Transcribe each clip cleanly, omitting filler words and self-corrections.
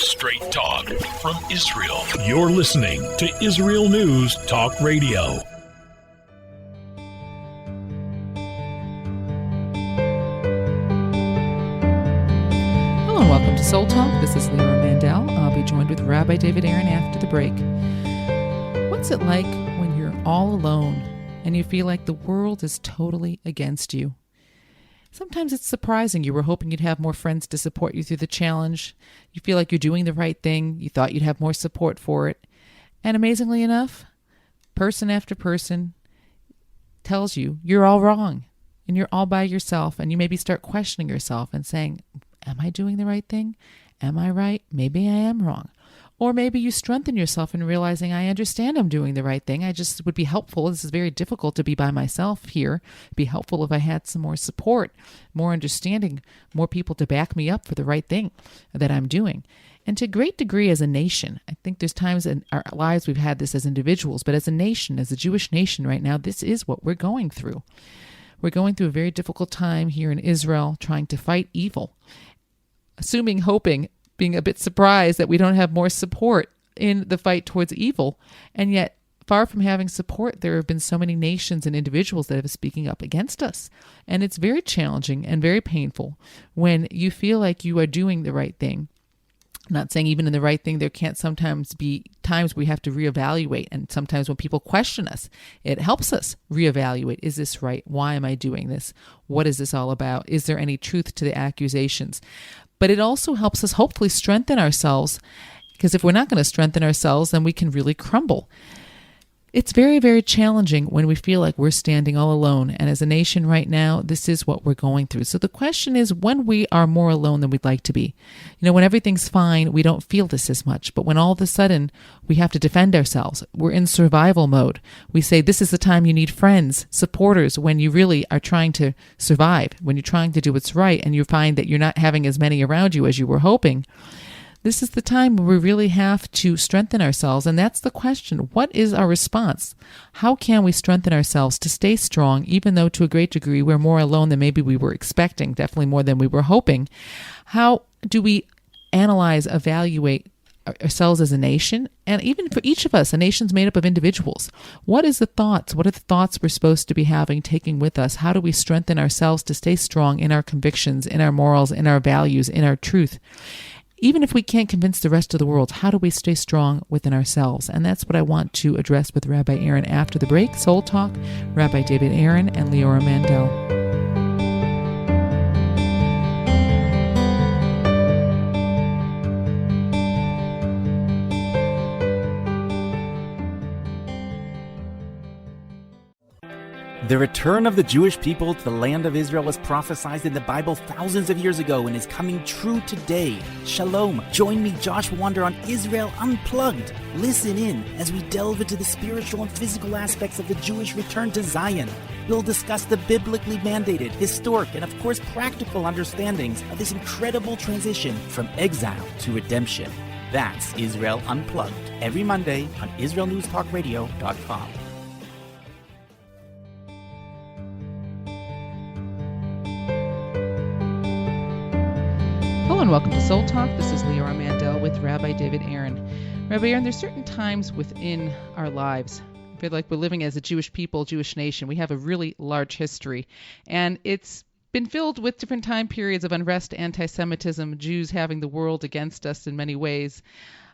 Straight talk from Israel. You're listening to Israel News Talk Radio. Hello and welcome to Soul Talk. This is Leora Mandel. I'll be joined with Rabbi David Aaron after the break. What's it like when you're all alone and you feel like the world is totally against you? Sometimes it's surprising. You were hoping you'd have more friends to support you through the challenge. You feel like you're doing the right thing. You thought you'd have more support for it. And amazingly enough, person after person tells you you're all wrong and you're all by yourself. And you maybe start questioning yourself and saying, am I doing the right thing? Am I right? Maybe I am wrong. Or maybe you strengthen yourself in realizing, I understand I'm doing the right thing. I just would be helpful. This is very difficult to be by myself here. It'd be helpful if I had some more support, more understanding, more people to back me up for the right thing that I'm doing. And to a great degree as a nation, I think there's times in our lives we've had this as individuals, but as a nation, as a Jewish nation right now, this is what we're going through. We're going through a very difficult time here in Israel, trying to fight evil, hoping, being a bit surprised that we don't have more support in the fight towards evil. And yet, far from having support, there have been so many nations and individuals that have been speaking up against us. And it's very challenging and very painful when you feel like you are doing the right thing. I'm not saying even in the right thing, there can't sometimes be times we have to reevaluate. And sometimes when people question us, it helps us reevaluate. Is this right? Why am I doing this? What is this all about? Is there any truth to the accusations? But it also helps us hopefully strengthen ourselves, because if we're not going to strengthen ourselves, then we can really crumble. It's very, very challenging when we feel like we're standing all alone. And as a nation right now, this is what we're going through. So the question is, when we are more alone than we'd like to be, when everything's fine, we don't feel this as much. But when all of a sudden we have to defend ourselves, we're in survival mode. We say this is the time you need friends, supporters, when you really are trying to survive, when you're trying to do what's right and you find that you're not having as many around you as you were hoping. This is the time where we really have to strengthen ourselves. And that's the question. What is our response? How can we strengthen ourselves to stay strong, even though to a great degree we're more alone than maybe we were expecting, definitely more than we were hoping? How do we analyze, evaluate ourselves as a nation? And even for each of us, a nation's made up of individuals. What is the thoughts? What are the thoughts we're supposed to be having, taking with us? How do we strengthen ourselves to stay strong in our convictions, in our morals, in our values, in our truth? Even if we can't convince the rest of the world, how do we stay strong within ourselves? And that's what I want to address with Rabbi Aaron after the break. Soul Talk, Rabbi David Aaron and Leora Mandel. The return of the Jewish people to the land of Israel was prophesied in the Bible thousands of years ago and is coming true today. Shalom. Join me, Josh Wander, on Israel Unplugged. Listen in as we delve into the spiritual and physical aspects of the Jewish return to Zion. We'll discuss the biblically mandated, historic, and of course practical understandings of this incredible transition from exile to redemption. That's Israel Unplugged, every Monday on IsraelNewsTalkRadio.com. Hello and welcome to Soul Talk. This is Leora Mandel with Rabbi David Aaron. Rabbi Aaron, there's certain times within our lives, I feel like we're living as a Jewish people, Jewish nation. We have a really large history, and it's been filled with different time periods of unrest, anti-Semitism, Jews having the world against us in many ways.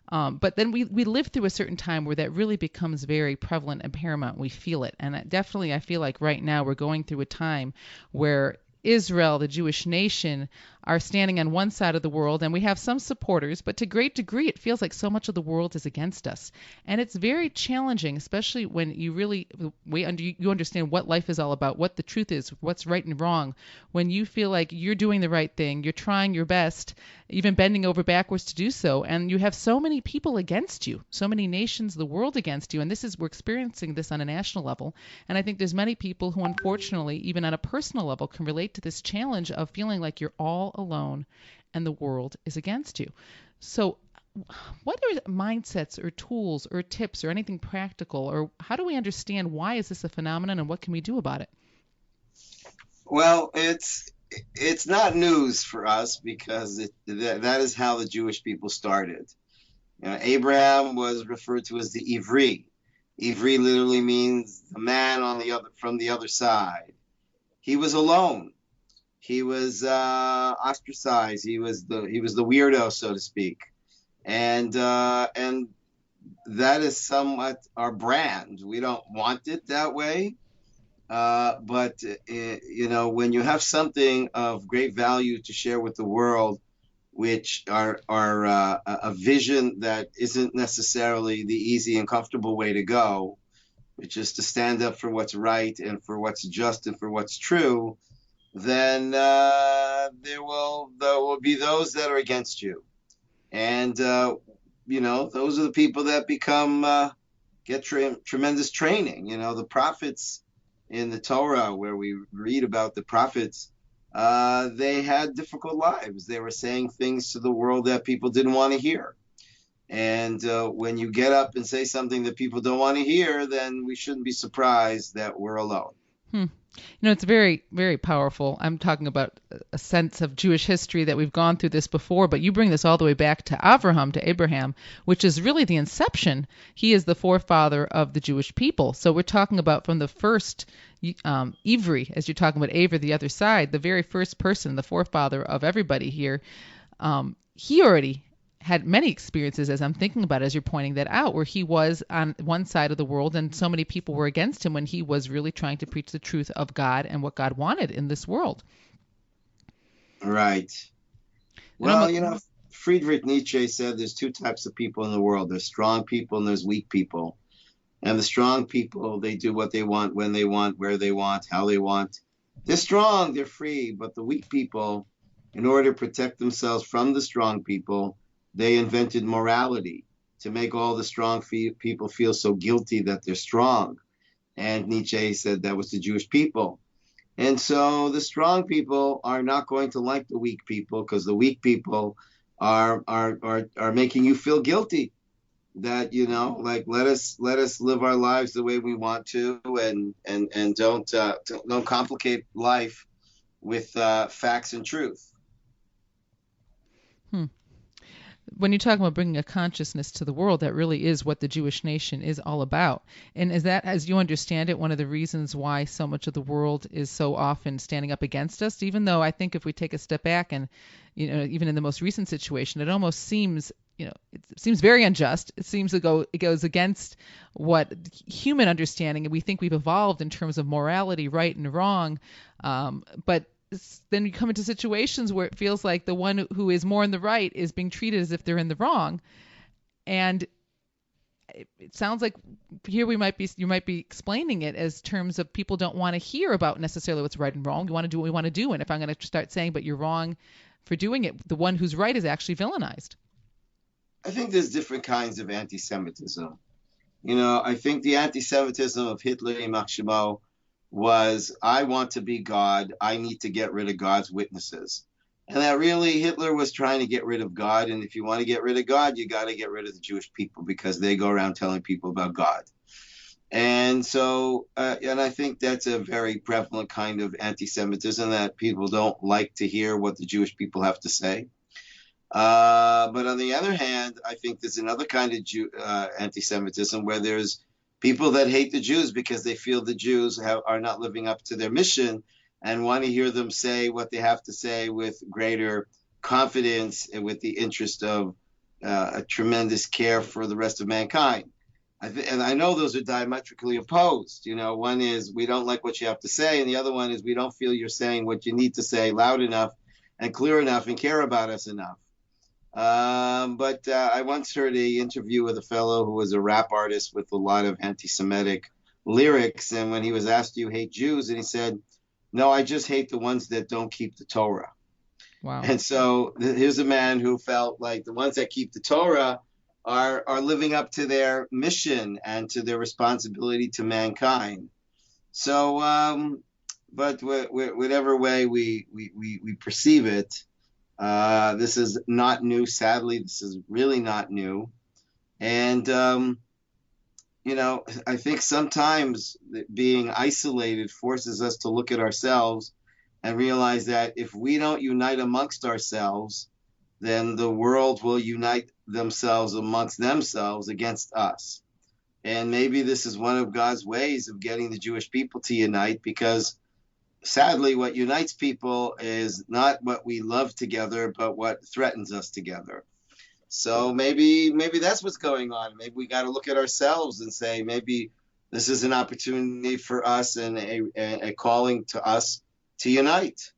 But then we live through a certain time where that really becomes very prevalent and paramount. We feel it. And definitely I feel like right now we're going through a time where Israel, the Jewish nation, are standing on one side of the world, and we have some supporters, but to a great degree, it feels like so much of the world is against us. And it's very challenging, especially when you understand what life is all about, what the truth is, what's right and wrong. When you feel like you're doing the right thing, you're trying your best, even bending over backwards to do so, and you have so many people against you, so many nations, the world against you, and we're experiencing this on a national level. And I think there's many people who, unfortunately, even on a personal level, can relate to this challenge of feeling like you're all alone and the world is against you. So what are mindsets or tools or tips or anything practical, or how do we understand why is this a phenomenon and what can we do about it? Well, it's it's not news for us because that is how the Jewish people started. Abraham was referred to as the Ivri. Ivri literally means the man on the other from the other side. He was alone. He was ostracized. He was the weirdo, so to speak, and that is somewhat our brand. We don't want it that way, but when you have something of great value to share with the world, which are a vision that isn't necessarily the easy and comfortable way to go, which is to stand up for what's right and for what's just and for what's true, then there will be those that are against you, and those are the people that get tremendous training. The prophets in the Torah, where we read about the prophets, they had difficult lives. They were saying things to the world that people didn't want to hear. And when you get up and say something that people don't want to hear, then we shouldn't be surprised that we're alone. It's very, very powerful. I'm talking about a sense of Jewish history that we've gone through this before, but you bring this all the way back to Abraham, which is really the inception. He is the forefather of the Jewish people. So we're talking about from the first Ivri, as you're talking about Aver, the other side, the very first person, the forefather of everybody here. He already had many experiences, as I'm thinking about it, as you're pointing that out, where he was on one side of the world and so many people were against him when he was really trying to preach the truth of God and what God wanted in this world. Right. Well, Friedrich Nietzsche said there's two types of people in the world. There's strong people and there's weak people. And the strong people, they do what they want, when they want, where they want, how they want. They're strong, they're free. But the weak people, in order to protect themselves from the strong people, they invented morality to make all the strong people feel so guilty that they're strong. And Nietzsche said that was the Jewish people. And so the strong people are not going to like the weak people, because the weak people are making you feel guilty. That let us live our lives the way we want to, and don't complicate life with facts and truth. When you talk about bringing a consciousness to the world, that really is what the Jewish nation is all about. And is that, as you understand it, one of the reasons why so much of the world is so often standing up against us? Even though I think if we take a step back and, even in the most recent situation, it almost seems, it seems very unjust. It goes against what human understanding, and we think we've evolved in terms of morality, right and wrong. But then you come into situations where it feels like the one who is more in the right is being treated as if they're in the wrong. And it sounds like here you might be explaining it as terms of people don't want to hear about necessarily what's right and wrong. We want to do what we want to do. And if I'm going to start saying, but you're wrong for doing it, the one who's right is actually villainized. I think there's different kinds of anti-Semitism. I think the anti-Semitism of Hitler, יימח שמו, was, I want to be God, I need to get rid of God's witnesses. And that really, Hitler was trying to get rid of God. And if you want to get rid of God, you got to get rid of the Jewish people, because they go around telling people about God. And so, and I think that's a very prevalent kind of anti-Semitism, that people don't like to hear what the Jewish people have to say. But on the other hand, I think there's another kind of anti-Semitism where there's people that hate the Jews because they feel the Jews are not living up to their mission, and want to hear them say what they have to say with greater confidence and with the interest of a tremendous care for the rest of mankind. And I know those are diametrically opposed. One is, we don't like what you have to say, and the other one is, we don't feel you're saying what you need to say loud enough and clear enough and care about us enough. But I once heard an interview with a fellow who was a rap artist with a lot of anti-Semitic lyrics. And when he was asked, do you hate Jews? And he said, no, I just hate the ones that don't keep the Torah. Wow. And so here's a man who felt like the ones that keep the Torah are living up to their mission and to their responsibility to mankind. So, but whatever way we perceive it, this is not new. Sadly, this is really not new. And, I think sometimes being isolated forces us to look at ourselves and realize that if we don't unite amongst ourselves, then the world will unite themselves amongst themselves against us. And maybe this is one of God's ways of getting the Jewish people to unite, because sadly, what unites people is not what we love together, but what threatens us together. So maybe that's what's going on. Maybe we got to look at ourselves and say, maybe this is an opportunity for us and a calling to us to unite.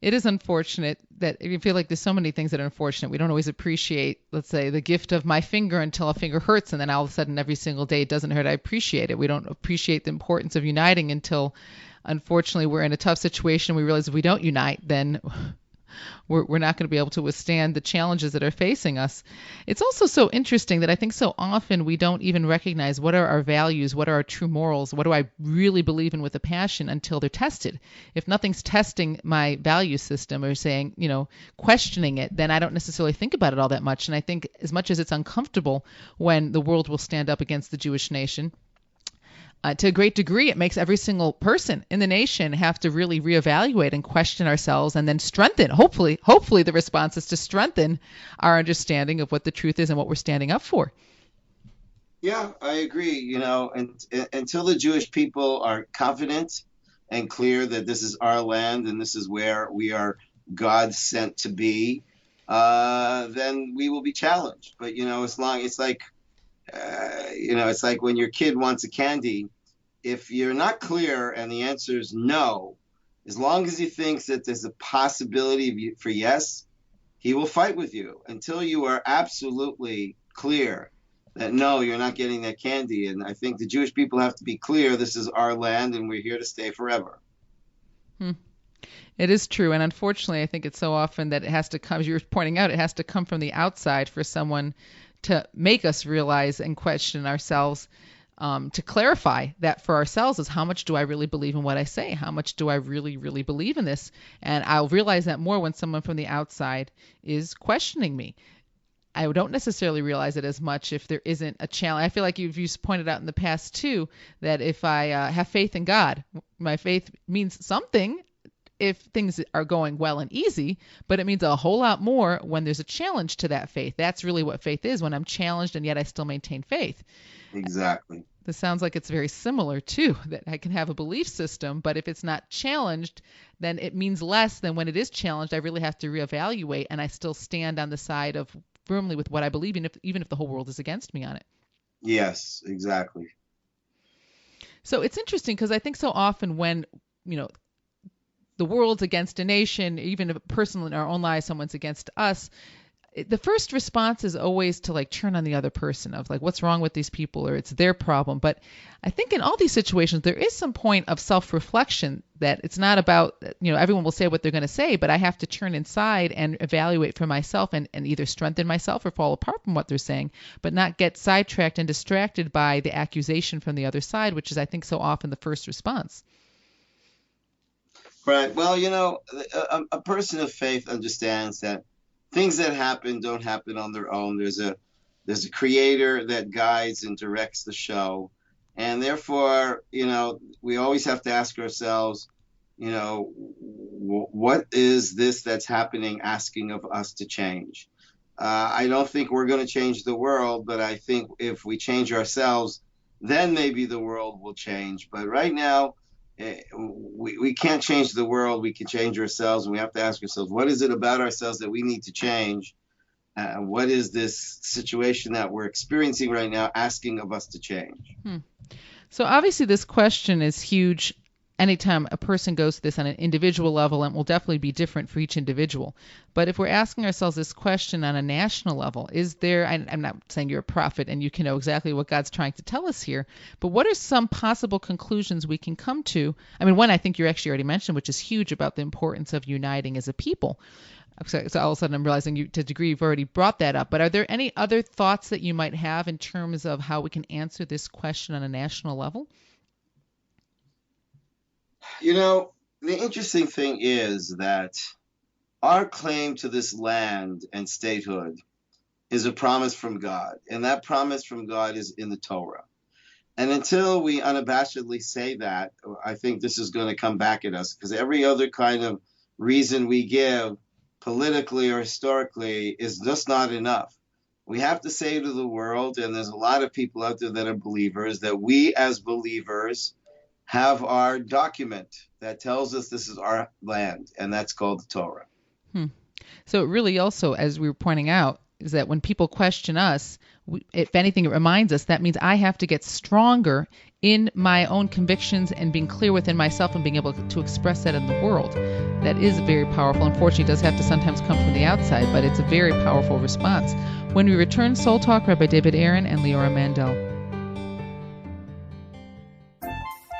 It is unfortunate that I feel like there's so many things that are unfortunate. We don't always appreciate, let's say, the gift of my finger until a finger hurts, and then all of a sudden every single day it doesn't hurt. I appreciate it. We don't appreciate the importance of uniting until, unfortunately, we're in a tough situation. We realize if we don't unite, then we're not going to be able to withstand the challenges that are facing us. It's also so interesting that I think so often we don't even recognize what are our values, what are our true morals, what do I really believe in with a passion until they're tested. If nothing's testing my value system or saying, questioning it, then I don't necessarily think about it all that much. And I think as much as it's uncomfortable when the world will stand up against the Jewish nation, to a great degree, it makes every single person in the nation have to really reevaluate and question ourselves, and then strengthen. Hopefully, the response is to strengthen our understanding of what the truth is and what we're standing up for. Yeah, I agree. And until the Jewish people are confident and clear that this is our land and this is where we are God sent to be, then we will be challenged. But it's like when your kid wants a candy. If you're not clear and the answer is no, as long as he thinks that there's a possibility for yes, he will fight with you until you are absolutely clear that no, you're not getting that candy. And I think the Jewish people have to be clear, this is our land and we're here to stay forever. It is true. And unfortunately, I think it's so often that it has to come, as you're pointing out, it has to come from the outside for someone to make us realize and question ourselves, to clarify that for ourselves is how much do I really believe in what I say? How much do I really, really believe in this? And I'll realize that more when someone from the outside is questioning me. I don't necessarily realize it as much if there isn't a challenge. I feel like you've pointed out in the past, too, that if I have faith in God, my faith means something if things are going well and easy, but it means a whole lot more when there's a challenge to that faith. That's really what faith is, when I'm challenged and yet I still maintain faith. Exactly. This sounds like it's very similar, too, that I can have a belief system, but if it's not challenged, then it means less than when it is challenged. I really have to reevaluate, and I still stand on the side of firmly with what I believe in, even if the whole world is against me on it. Yes, exactly. So it's interesting because I think so often when, the world's against a nation, even if a person in our own lives, someone's against us, the first response is always to turn on the other person of what's wrong with these people, or it's their problem. But I think in all these situations, there is some point of self-reflection that it's not about, everyone will say what they're going to say, but I have to turn inside and evaluate for myself and either strengthen myself or fall apart from what they're saying, but not get sidetracked and distracted by the accusation from the other side, which is, I think, so often the first response. Right. Well, a person of faith understands that things that happen don't happen on their own. There's a creator that guides and directs the show. And therefore, we always have to ask ourselves, what is this that's happening asking of us to change? I don't think we're going to change the world, but I think if we change ourselves, then maybe the world will change. But right now, we can't change the world. We can change ourselves, and we have to ask ourselves, what is it about ourselves that we need to change? What is this situation that we're experiencing right now asking of us to change? So obviously this question is huge anytime a person goes to this on an individual level, and will definitely be different for each individual. But if we're asking ourselves this question on a national level, is there, I'm not saying you're a prophet and you can know exactly what God's trying to tell us here, but what are some possible conclusions we can come to? I mean, one I think you actually already mentioned, which is huge, about the importance of uniting as a people. So all of a sudden I'm realizing to a degree you've already brought that up, but are there any other thoughts that you might have in terms of how we can answer this question on a national level? The interesting thing is that our claim to this land and statehood is a promise from God, and that promise from God is in the Torah. And until we unabashedly say that, I think this is going to come back at us, because every other kind of reason we give, politically or historically, is just not enough. We have to say to the world, and there's a lot of people out there that are believers, that we as believers have our document that tells us this is our land, and that's called the Torah. So it really also, as we were pointing out, is that when people question us, if anything, it reminds us that means I have to get stronger in my own convictions and being clear within myself and being able to express that in the world. That is very powerful. Unfortunately, it does have to sometimes come from the outside, but it's a very powerful response. When we return, Soul Talk, Rabbi David Aaron and Leora Mandel.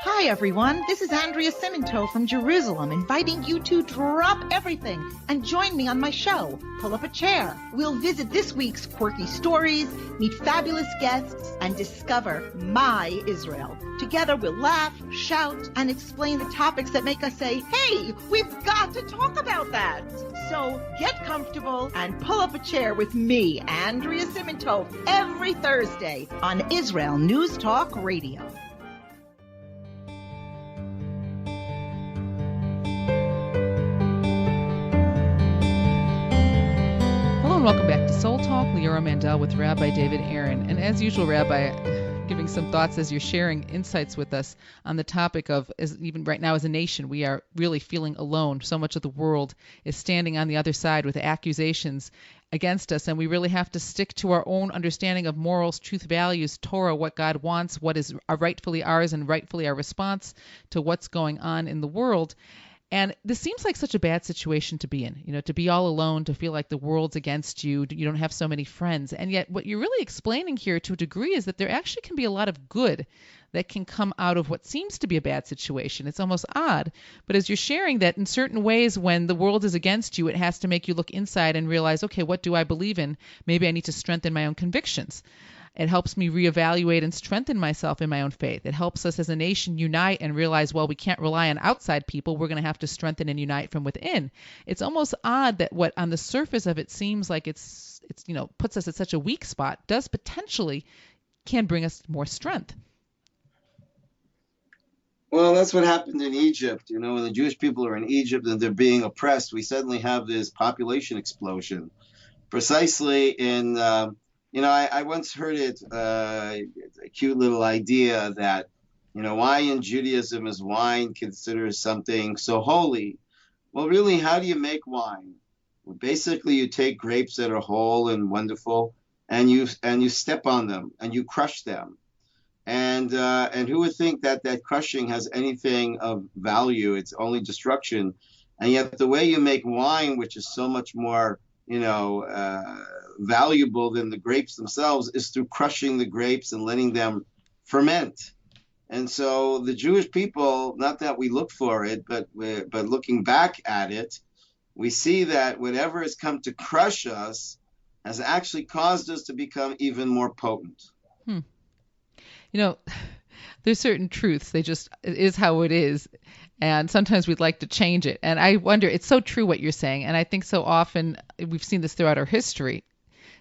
Hi, everyone. This is Andrea Simento from Jerusalem, inviting you to drop everything and join me on my show, Pull Up a Chair. We'll visit this week's quirky stories, meet fabulous guests, and discover my Israel. Together, we'll laugh, shout, and explain the topics that make us say, hey, we've got to talk about that. So get comfortable and pull up a chair with me, Andrea Simento, every Thursday on Israel News Talk Radio. And welcome back to Soul Talk. Leora Mandel with Rabbi David Aaron. And as usual, Rabbi, giving some thoughts as you're sharing insights with us on the topic of, as even right now as a nation, we are really feeling alone. So much of the world is standing on the other side with accusations against us, and we really have to stick to our own understanding of morals, truth, values, Torah, what God wants, what is rightfully ours and rightfully our response to what's going on in the world. And this seems like such a bad situation to be in, to be all alone, to feel like the world's against you, you don't have so many friends. And yet what you're really explaining here to a degree is that there actually can be a lot of good that can come out of what seems to be a bad situation. It's almost odd. But as you're sharing that in certain ways, when the world is against you, it has to make you look inside and realize, okay, what do I believe in? Maybe I need to strengthen my own convictions. It helps me reevaluate and strengthen myself in my own faith. It helps us as a nation unite and realize, well, we can't rely on outside people. We're going to have to strengthen and unite from within. It's almost odd that what on the surface of it seems like it's puts us at such a weak spot does potentially can bring us more strength. Well, that's what happened in Egypt. When the Jewish people are in Egypt and they're being oppressed, we suddenly have this population explosion. Precisely in I once heard a cute little idea that, why in Judaism is wine considered something so holy? Well, really, how do you make wine? Well, basically, you take grapes that are whole and wonderful, and you step on them and you crush them. And who would think that crushing has anything of value? It's only destruction. And yet the way you make wine, which is so much more, valuable than the grapes themselves, is through crushing the grapes and letting them ferment. And so the Jewish people, not that we look for it, but looking back at it, we see that whatever has come to crush us has actually caused us to become even more potent. There's certain truths. It is how it is. And sometimes we'd like to change it. And I wonder, it's so true what you're saying. And I think so often we've seen this throughout our history.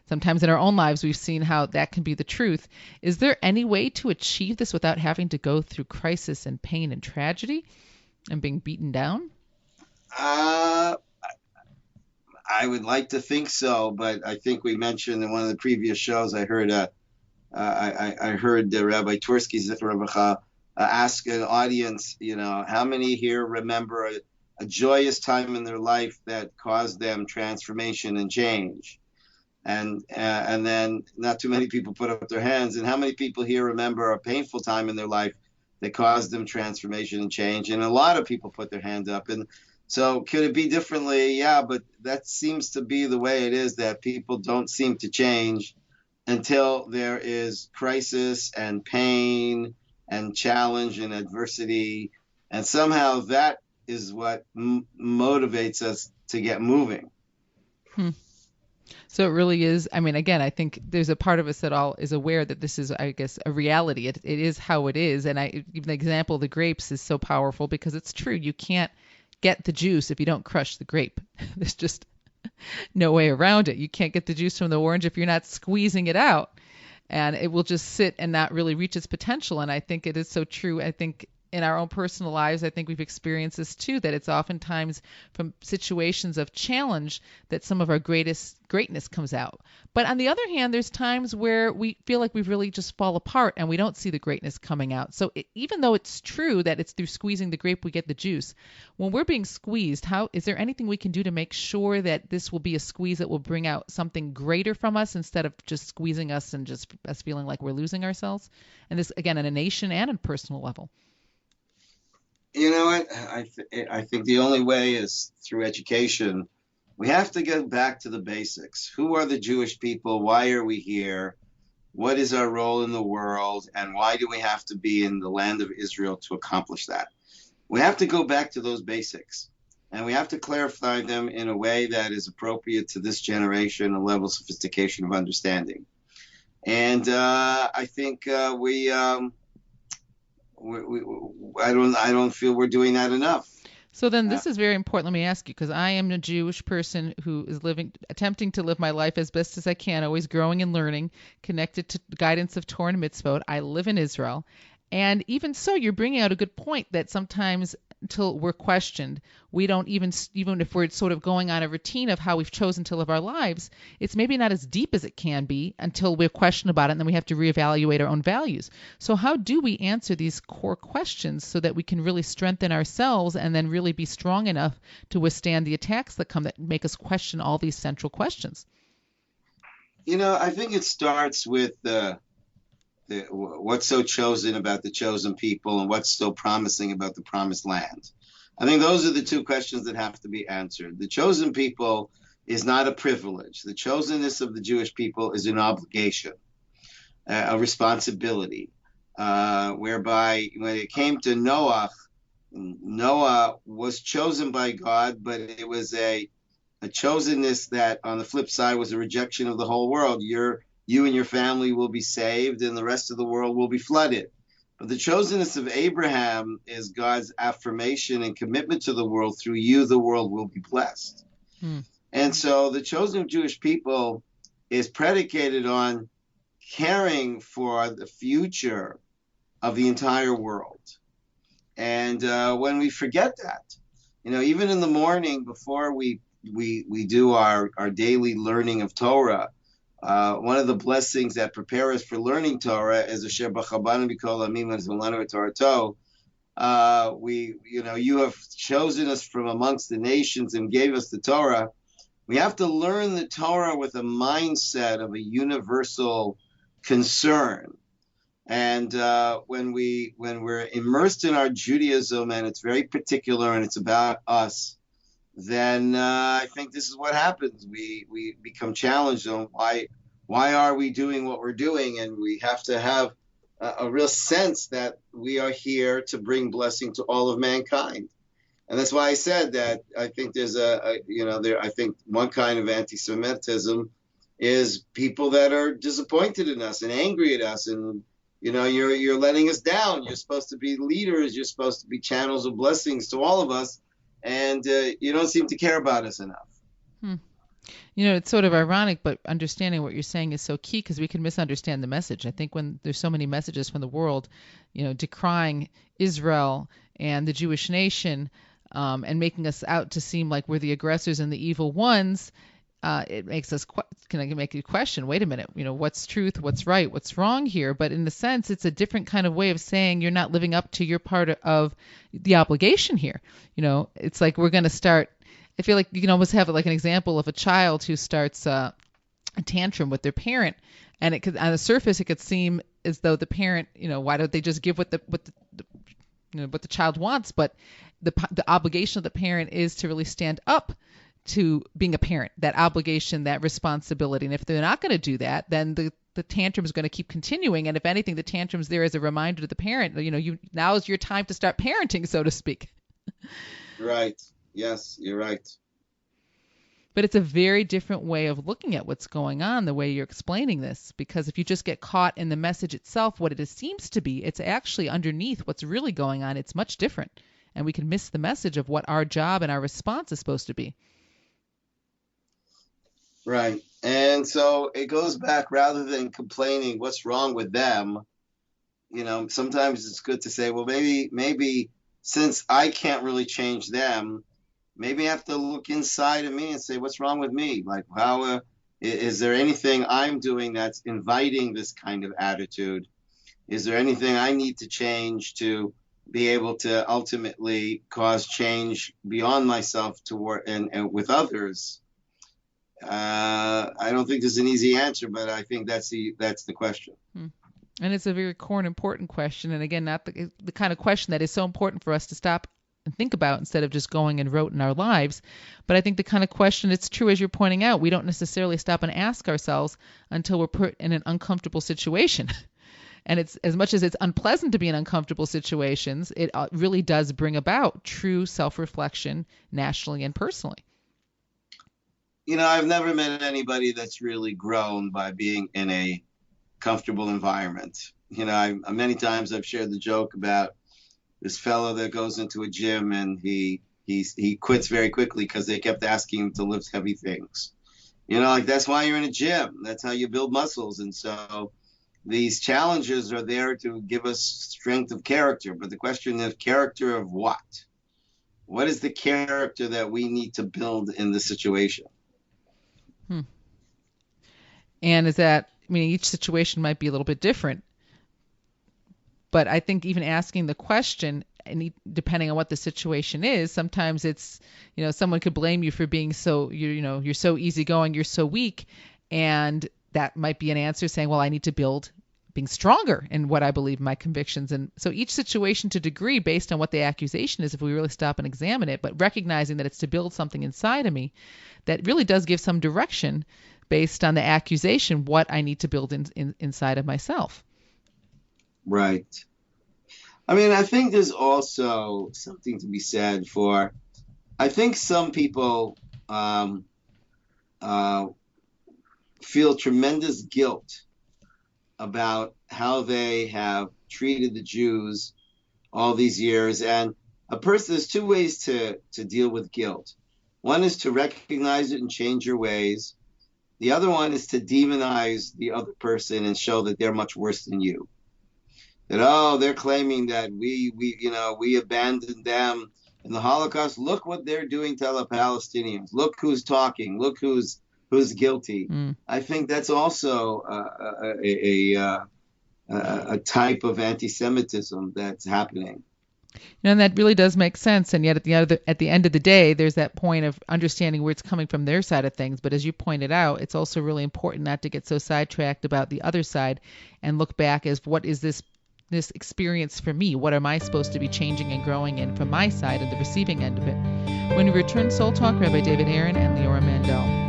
Sometimes in our own lives, we've seen how that can be the truth. Is there any way to achieve this without having to go through crisis and pain and tragedy and being beaten down? I would like to think so, but I think we mentioned in one of the previous shows, I heard Rabbi Tursky Zichron ask an audience, how many here remember a joyous time in their life that caused them transformation and change? And then not too many people put up their hands. And how many people here remember a painful time in their life that caused them transformation and change? And a lot of people put their hands up. And so could it be differently? Yeah, but that seems to be the way it is, that people don't seem to change until there is crisis and pain and challenge and adversity. And somehow that is what motivates us to get moving. So it really is. I mean, again, I think there's a part of us that all is aware that this is, I guess, a reality. It is how it is. And even the example of the grapes is so powerful because it's true. You can't get the juice if you don't crush the grape. There's just no way around it. You can't get the juice from the orange if you're not squeezing it out. and it will just sit and not really reach its potential. And I think it is so true. I think in our own personal lives, I think we've experienced this too, that it's oftentimes from situations of challenge that some of our greatness comes out. But on the other hand, there's times where we feel like we've really just fall apart and we don't see the greatness coming out. So even though it's true that it's through squeezing the grape we get the juice, when we're being squeezed, is there anything we can do to make sure that this will be a squeeze that will bring out something greater from us instead of just squeezing us and just us feeling like we're losing ourselves? And this, again, on a nation and a personal level. You know what? I think the only way is through education. We have to get back to the basics. Who are the Jewish people? Why are we here? What is our role in the world? And why do we have to be in the land of Israel to accomplish that? We have to go back to those basics. And we have to clarify them in a way that is appropriate to this generation, a level of sophistication of understanding. And I think I don't feel we're doing that enough. So then this is very important. Let me ask you, because I am a Jewish person who is attempting to live my life as best as I can, always growing and learning, connected to the guidance of Torah and mitzvot. I live in Israel. And even so, you're bringing out a good point that sometimes until we're questioned, we don't even if we're sort of going on a routine of how we've chosen to live our lives, it's maybe not as deep as it can be until we're questioned about it, and then we have to reevaluate our own values. So how do we answer these core questions so that we can really strengthen ourselves and then really be strong enough to withstand the attacks that come that make us question all these central questions? You know, I think it starts with what's so chosen about the chosen people and what's so promising about the promised land. I think those are the two questions that have to be answered. The chosen people is not a privilege. The chosenness of the Jewish people is an obligation, a responsibility, whereby when it came to Noah was chosen by God, but it was a chosenness that on the flip side was a rejection of the whole world. You and your family will be saved and the rest of the world will be flooded. But the chosenness of Abraham is God's affirmation and commitment to the world. Through you, the world will be blessed. And so the chosen Jewish people is predicated on caring for the future of the entire world. And when we forget that, you know, even in the morning before we do our daily learning of Torah, one of the blessings that prepare us for learning Torah is Asher B'chabanu B'kol Amim V'Zolanu Torato. You have chosen us from amongst the nations and gave us the Torah. We have to learn the Torah with a mindset of a universal concern. And when we're immersed in our Judaism and it's very particular and it's about us, then I think this is what happens. We become challenged on why are we doing what we're doing, and we have to have a real sense that we are here to bring blessing to all of mankind. And that's why I said that I think there's I think one kind of anti-Semitism is people that are disappointed in us and angry at us, and you're letting us down. You're supposed to be leaders. You're supposed to be channels of blessings to all of us. And you don't seem to care about us enough. It's sort of ironic, but understanding what you're saying is so key because we can misunderstand the message. I think when there's so many messages from the world, decrying Israel and the Jewish nation and making us out to seem like we're the aggressors and the evil ones, it makes us make you question, wait a minute, what's truth, what's right, what's wrong here? But in a sense, it's a different kind of way of saying you're not living up to your part of the obligation here. It's like we're going to start, I feel like you can almost have like an example of a child who starts a tantrum with their parent, and it could, on the surface, it could seem as though the parent, why don't they just give what the child wants? But the obligation of the parent is to really stand up to being a parent, that obligation, that responsibility. And if they're not going to do that, then the tantrum is going to keep continuing. And if anything, the tantrum's there as a reminder to the parent, now is your time to start parenting, so to speak. Right. Yes, you're right. But it's a very different way of looking at what's going on, the way you're explaining this, because if you just get caught in the message itself, what it seems to be, it's actually underneath what's really going on. It's much different. And we can miss the message of what our job and our response is supposed to be. Right. And so it goes back, rather than complaining what's wrong with them, sometimes it's good to say, well, maybe since I can't really change them, maybe I have to look inside of me and say, what's wrong with me? Like, how is there anything I'm doing that's inviting this kind of attitude? Is there anything I need to change to be able to ultimately cause change beyond myself toward and with others? I don't think there's an easy answer, but I think that's the question. And it's a very core and important question. And again, not the kind of question that is so important for us to stop and think about instead of just going and rote in our lives. But I think the kind of question, it's true as you're pointing out, we don't necessarily stop and ask ourselves until we're put in an uncomfortable situation. And it's, as much as it's unpleasant to be in uncomfortable situations, it really does bring about true self-reflection nationally and personally. I've never met anybody that's really grown by being in a comfortable environment. Many times I've shared the joke about this fellow that goes into a gym and he quits very quickly because they kept asking him to lift heavy things. That's why you're in a gym. That's how you build muscles. And so these challenges are there to give us strength of character. But the question is, character of what? What is the character that we need to build in the situation? And each situation might be a little bit different. But I think even asking the question, and depending on what the situation is, sometimes it's, someone could blame you for being so, you're so easygoing, you're so weak. And that might be an answer saying, well, I need to build being stronger in what I believe, my convictions. And so each situation to degree based on what the accusation is, if we really stop and examine it, but recognizing that it's to build something inside of me that really does give some direction based on the accusation, what I need to build inside of myself. Right. I think there's also something to be said for, I think some people feel tremendous guilt about how they have treated the Jews all these years. And there's two ways to deal with guilt. One is to recognize it and change your ways. The other one is to demonize the other person and show that they're much worse than you. That, they're claiming that we abandoned them in the Holocaust. Look what they're doing to the Palestinians. Look who's talking. Look who's guilty. I think that's also a type of anti-Semitism that's happening. And that really does make sense. And yet at the end of the day, there's that point of understanding where it's coming from their side of things. But as you pointed out, it's also really important not to get so sidetracked about the other side and look back as, what is this experience for me? What am I supposed to be changing and growing in from my side of the receiving end of it? When we return, Soul Talk, Rabbi David Aaron and Leora Mandel.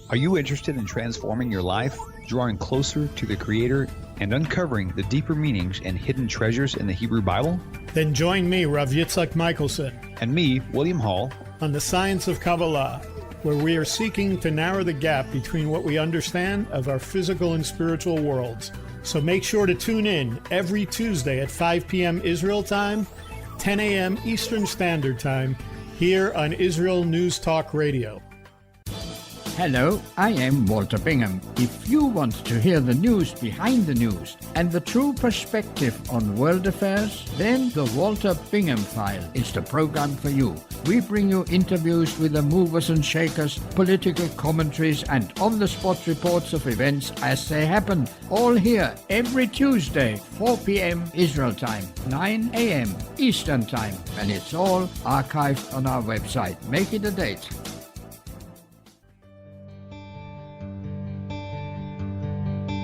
Are you interested in transforming your life, drawing closer to the Creator, and uncovering the deeper meanings and hidden treasures in the Hebrew Bible? Then join me, Rav Yitzhak Michelson, And me, William Hall, on the Science of Kabbalah, where we are seeking to narrow the gap between what we understand of our physical and spiritual worlds. So make sure to tune in every Tuesday at 5 p.m. Israel time, 10 a.m. Eastern Standard Time, here on Israel News Talk Radio. Hello, I am Walter Bingham. If you want to hear the news behind the news and the true perspective on world affairs, then the Walter Bingham File is the program for you. We bring you interviews with the movers and shakers, political commentaries, and on-the-spot reports of events as they happen. All here every Tuesday, 4 p.m. Israel time, 9 a.m. Eastern time. And it's all archived on our website. Make it a date.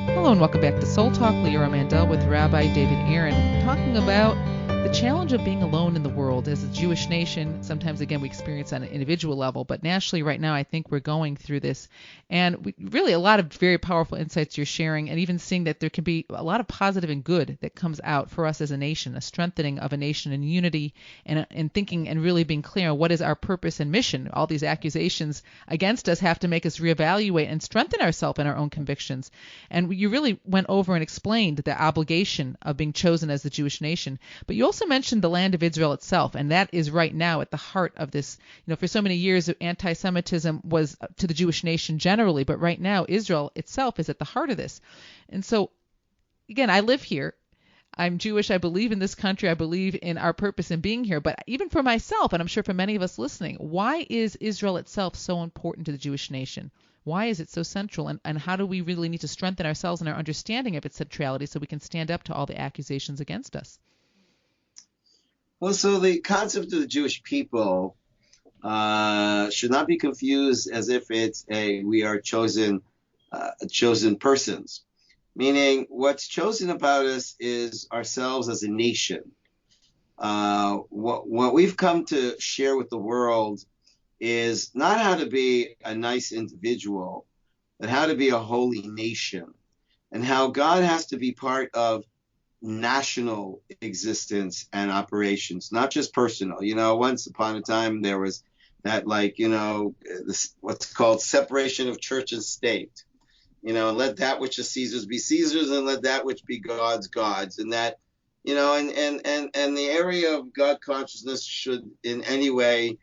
Hello and welcome back to Soul Talk. Leora Mandel with Rabbi David Aaron, talking about the challenge of being alone in the world as a Jewish nation. Sometimes, again, we experience on an individual level, but nationally right now, I think we're going through this. And really a lot of very powerful insights you're sharing, and even seeing that there can be a lot of positive and good that comes out for us as a nation, a strengthening of a nation in unity, and thinking and really being clear on what is our purpose and mission. All these accusations against us have to make us reevaluate and strengthen ourselves in our own convictions. And you really went over and explained the obligation of being chosen as the Jewish nation. But you also mentioned the land of Israel itself, and that is right now at the heart of this. For so many years, anti-Semitism was to the Jewish nation generally, but right now Israel itself is at the heart of this. And so, again, I live here. I'm Jewish. I believe in this country. I believe in our purpose in being here. But even for myself, and I'm sure for many of us listening, why is Israel itself so important to the Jewish nation? Why is it so central? And how do we really need to strengthen ourselves in our understanding of its centrality so we can stand up to all the accusations against us? Well, so the concept of the Jewish people should not be confused as if it's we are chosen persons. Meaning, what's chosen about us is ourselves as a nation. What we've come to share with the world is not how to be a nice individual, but how to be a holy nation, and how God has to be part of national existence and operations, not just personal. Once upon a time there was that, what's called separation of church and state. Let that which is Caesar's be Caesar's, and let that which be God's God's. And that, and the area of God consciousness should in any way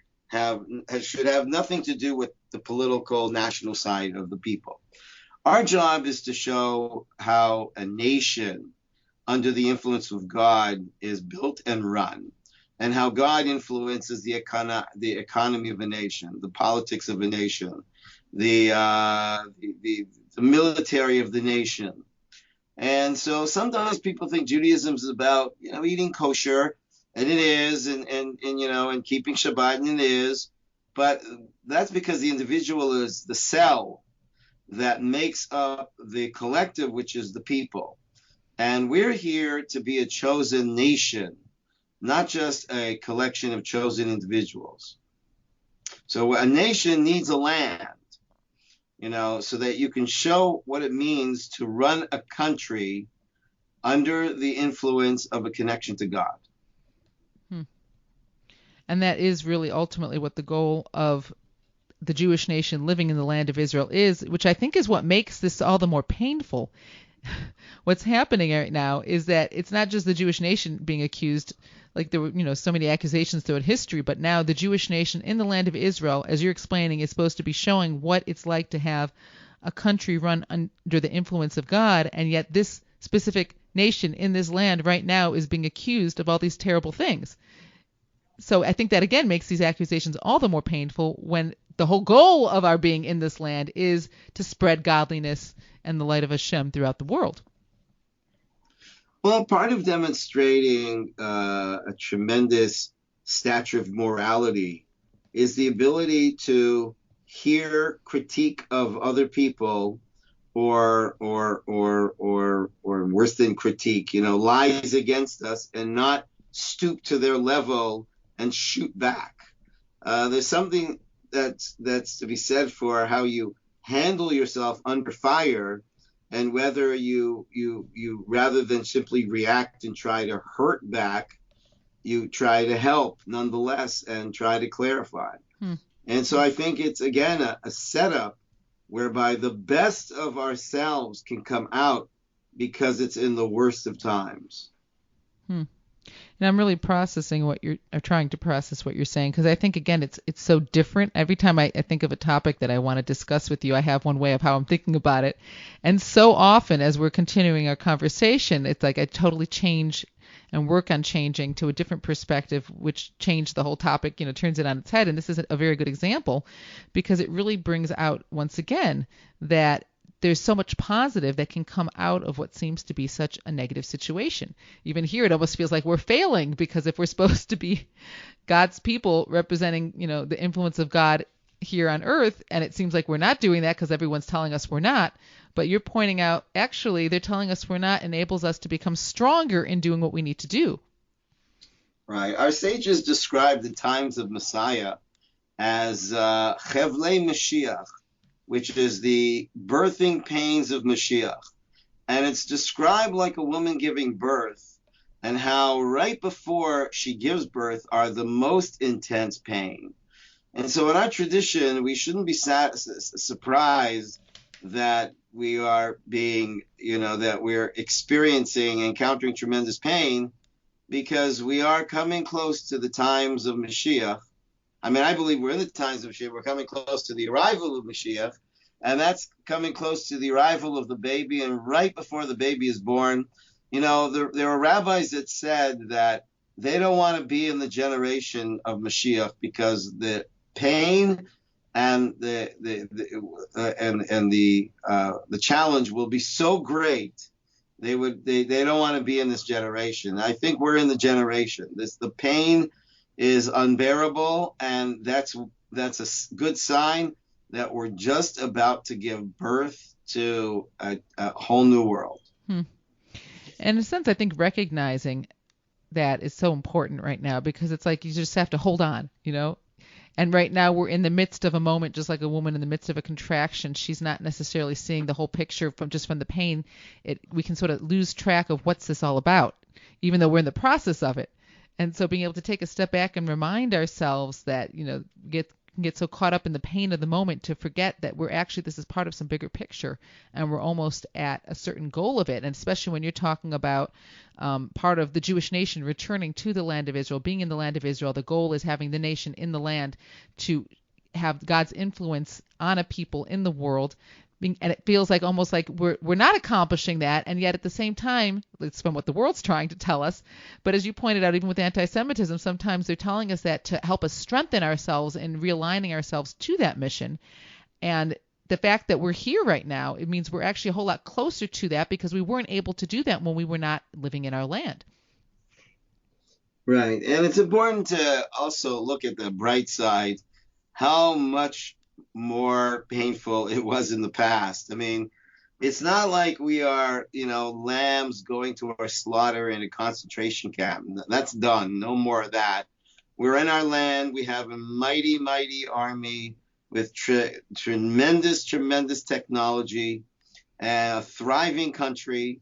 should have nothing to do with the political national side of the people. Our job is to show how a nation under the influence of God is built and run, and how God influences the economy of a nation, the politics of a nation, the military of the nation. And so sometimes people think Judaism is about, eating kosher, and it is, and keeping Shabbat, and it is, but that's because the individual is the cell that makes up the collective, which is the people. And we're here to be a chosen nation, not just a collection of chosen individuals. So a nation needs a land, so that you can show what it means to run a country under the influence of a connection to God. And that is really ultimately what the goal of the Jewish nation living in the land of Israel is, which I think is what makes this all the more painful. What's happening right now is that it's not just the Jewish nation being accused, like there were, so many accusations throughout history, but now the Jewish nation in the land of Israel, as you're explaining, is supposed to be showing what it's like to have a country run under the influence of God, and yet this specific nation in this land right now is being accused of all these terrible things. So I think that, again, makes these accusations all the more painful when the whole goal of our being in this land is to spread godliness and the light of Hashem throughout the world. Well, part of demonstrating a tremendous stature of morality is the ability to hear critique of other people, or worse than critique, lies against us, and not stoop to their level and shoot back. There's something that's to be said for how you handle yourself under fire, and whether you rather than simply react and try to hurt back, you try to help nonetheless and try to clarify. And so I think it's, again, a setup whereby the best of ourselves can come out because it's in the worst of times. And I'm really processing trying to process what you're saying, because I think, again, it's so different. Every time I think of a topic that I want to discuss with you, I have one way of how I'm thinking about it. And so often as we're continuing our conversation, it's like I totally change and work on changing to a different perspective, which changed the whole topic, turns it on its head. And this is a very good example, because it really brings out, once again, that there's so much positive that can come out of what seems to be such a negative situation. Even here, it almost feels like we're failing, because if we're supposed to be God's people representing, the influence of God here on earth, and it seems like we're not doing that because everyone's telling us we're not, but you're pointing out, actually, they're telling us we're not, enables us to become stronger in doing what we need to do. Right. Our sages describe the times of Messiah as Chevlei Mashiach, which is the birthing pains of Mashiach. And it's described like a woman giving birth, and how right before she gives birth are the most intense pain. And so in our tradition, we shouldn't be surprised that we are being, that we're experiencing, encountering tremendous pain, because we are coming close to the times of Mashiach. I mean, I believe we're in the times of Mashiach. We're coming close to the arrival of Mashiach, and that's coming close to the arrival of the baby. And right before the baby is born, there are rabbis that said that they don't want to be in the generation of Mashiach because the pain and the challenge will be so great. They don't want to be in this generation. I think we're in the generation. The pain is unbearable, and that's a good sign that we're just about to give birth to a whole new world. And in a sense, I think recognizing that is so important right now, because it's like you just have to hold on, And right now we're in the midst of a moment, just like a woman in the midst of a contraction. She's not necessarily seeing the whole picture from the pain. We can sort of lose track of what's this all about, even though we're in the process of it. And so being able to take a step back and remind ourselves that, get so caught up in the pain of the moment to forget that this is part of some bigger picture, and we're almost at a certain goal of it. And especially when you're talking about part of the Jewish nation returning to the land of Israel, being in the land of Israel, the goal is having the nation in the land to have God's influence on a people in the world. And it feels like almost like we're not accomplishing that, and yet at the same time, it's from what the world's trying to tell us. But as you pointed out, even with anti-Semitism, sometimes they're telling us that to help us strengthen ourselves and realigning ourselves to that mission. And the fact that we're here right now, it means we're actually a whole lot closer to that, because we weren't able to do that when we were not living in our land. Right. And it's important to also look at the bright side, how much more painful it was in the past. I mean, it's not like we are, lambs going to our slaughter in a concentration camp. That's done. No more of that. We're in our land. We have a mighty, mighty army with tremendous technology, and a thriving country.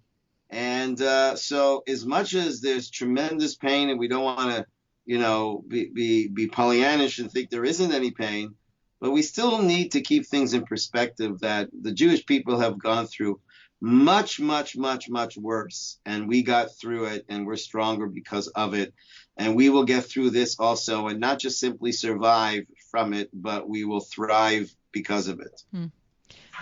And so as much as there's tremendous pain, and we don't want to, be Pollyannish and think there isn't any pain, but we still need to keep things in perspective that the Jewish people have gone through much, much, much, much worse. And we got through it, and we're stronger because of it. And we will get through this also, and not just simply survive from it, but we will thrive because of it.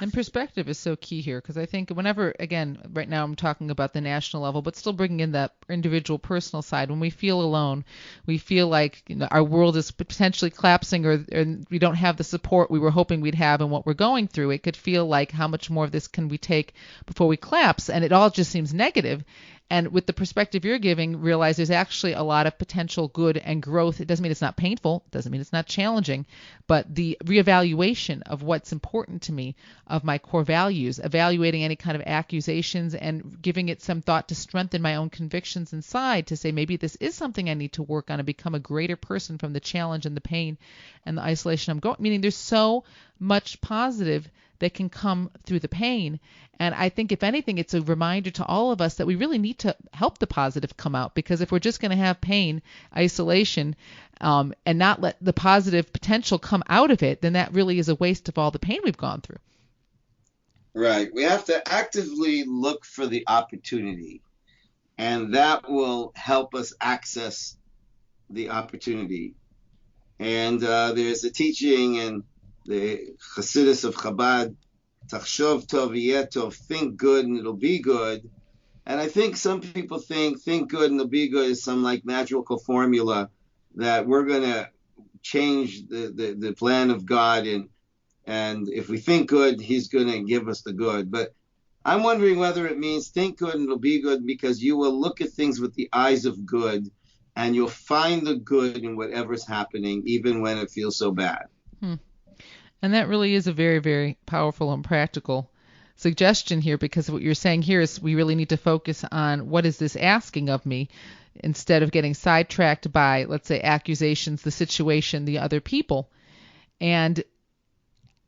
And perspective is so key here, because I think whenever, again, right now I'm talking about the national level, but still bringing in that individual personal side, when we feel alone, we feel like our world is potentially collapsing, or we don't have the support we were hoping we'd have in what we're going through. It could feel like, how much more of this can we take before we collapse? And it all just seems negative. And with the perspective you're giving, realize there's actually a lot of potential good and growth. It doesn't mean it's not painful. It doesn't mean it's not challenging. But the reevaluation of what's important to me, of my core values, evaluating any kind of accusations and giving it some thought to strengthen my own convictions inside, to say maybe this is something I need to work on and become a greater person from the challenge and the pain and the isolation I'm going. Meaning there's so much positive that can come through the pain. And I think, if anything, it's a reminder to all of us that we really need to help the positive come out, because if we're just going to have pain, isolation, and not let the positive potential come out of it, then that really is a waste of all the pain we've gone through. Right. We have to actively look for the opportunity, and that will help us access the opportunity. And there's a teaching in the Chassidus of Chabad, Tachshov tov yeh tov, think good and it'll be good. And I think some people think good and it'll be good is some like magical formula that we're going to change the plan of God, and if we think good, he's going to give us the good. But I'm wondering whether it means think good and it'll be good, because you will look at things with the eyes of good, and you'll find the good in whatever's happening, even when it feels so bad. And that really is a very, very powerful and practical suggestion here, because what you're saying here is we really need to focus on what is this asking of me, instead of getting sidetracked by, let's say, accusations, the situation, the other people. And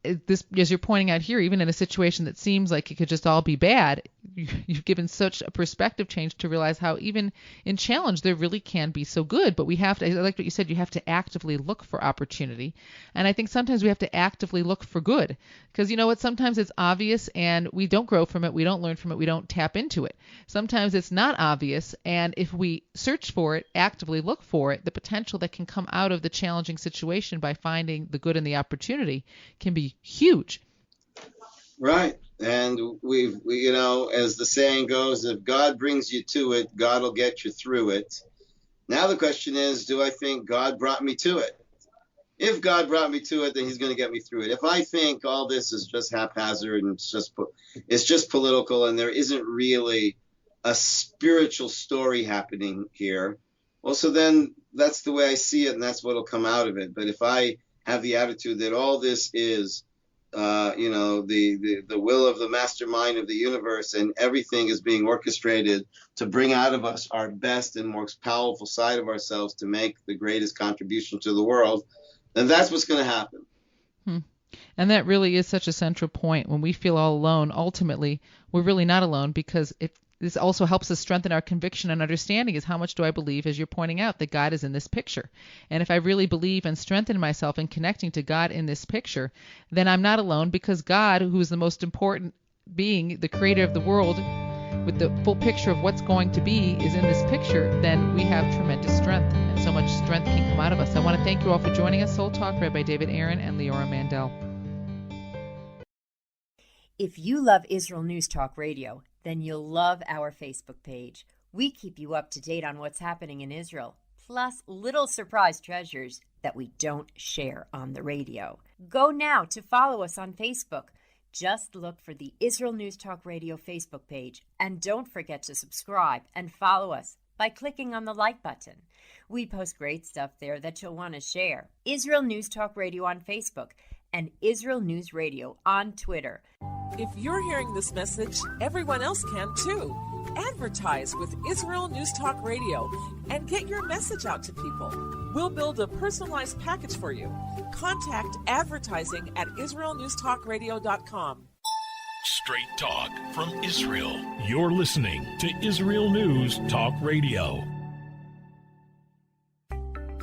this, as you're pointing out here, even in a situation that seems like it could just all be bad, you've given such a perspective change to realize how even in challenge there really can be so good. But we have to, I like what you said, you have to actively look for opportunity. And I think sometimes we have to actively look for good, because you know what, sometimes it's obvious and we don't grow from it, we don't learn from it, we don't tap into it. Sometimes it's not obvious, and if we search for it, actively look for it, the potential that can come out of the challenging situation by finding the good and the opportunity can be huge. Right. And we, you know, as the saying goes, if God brings you to it, God will get you through it. Now the question is, do I think God brought me to it? If God brought me to it, then he's going to get me through it. If I think all this is just haphazard and it's just political and there isn't really a spiritual story happening here, well, so then that's the way I see it, and that's what will come out of it. But if I have the attitude that all this is the will of the mastermind of the universe, and everything is being orchestrated to bring out of us our best and most powerful side of ourselves to make the greatest contribution to the world, then that's what's going to happen. And that really is such a central point. When we feel all alone, ultimately, we're really not alone, because this also helps us strengthen our conviction and understanding, is how much do I believe, as you're pointing out, that God is in this picture. And if I really believe and strengthen myself in connecting to God in this picture, then I'm not alone, because God, who is the most important being, the creator of the world, with the full picture of what's going to be, is in this picture, then we have tremendous strength, and so much strength can come out of us. I want to thank you all for joining us. Soul Talk, Rabbi David Aaron and Leora Mandel. If you love Israel News Talk Radio, then you'll love our Facebook page. We keep you up to date on what's happening in Israel, plus little surprise treasures that we don't share on the radio. Go now to follow us on Facebook. Just look for the Israel News Talk Radio Facebook page, and don't forget to subscribe and follow us by clicking on the like button. We post great stuff there that you'll want to share. Israel News Talk Radio on Facebook and Israel News Radio on Twitter. If you're hearing this message, everyone else can too. Advertise with Israel News Talk Radio and get your message out to people. We'll build a personalized package for you. Contact advertising at israelnewstalkradio.com. Straight talk from Israel. You're listening to Israel News Talk Radio.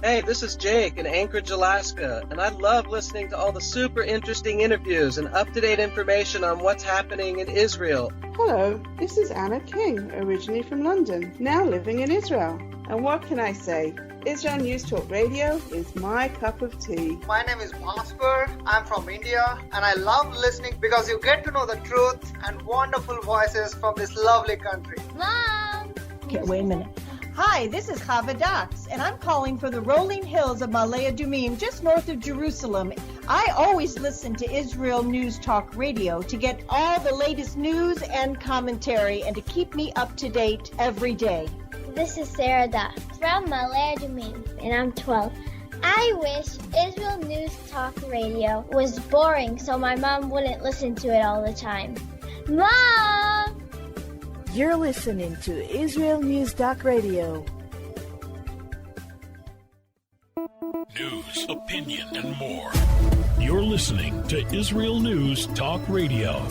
Hey, this is Jake in Anchorage, Alaska, and I love listening to all the super interesting interviews and up-to-date information on what's happening in Israel. Hello, this is Anna King, originally from London, now living in Israel. And what can I say? Israel News Talk Radio is my cup of tea. My name is Bhaskar. I'm from India, and I love listening because you get to know the truth and wonderful voices from this lovely country. Mom! Okay, wait a minute. Hi, this is Chava Dax, and I'm calling for the rolling hills of Ma'ale Adumim, just north of Jerusalem. I always listen to Israel News Talk Radio to get all the latest news and commentary and to keep me up to date every day. This is Sarah Dax from Ma'ale Adumim, and I'm 12. I wish Israel News Talk Radio was boring so my mom wouldn't listen to it all the time. Mom! You're listening to Israel News Talk Radio. News, opinion, and more. You're listening to Israel News Talk Radio.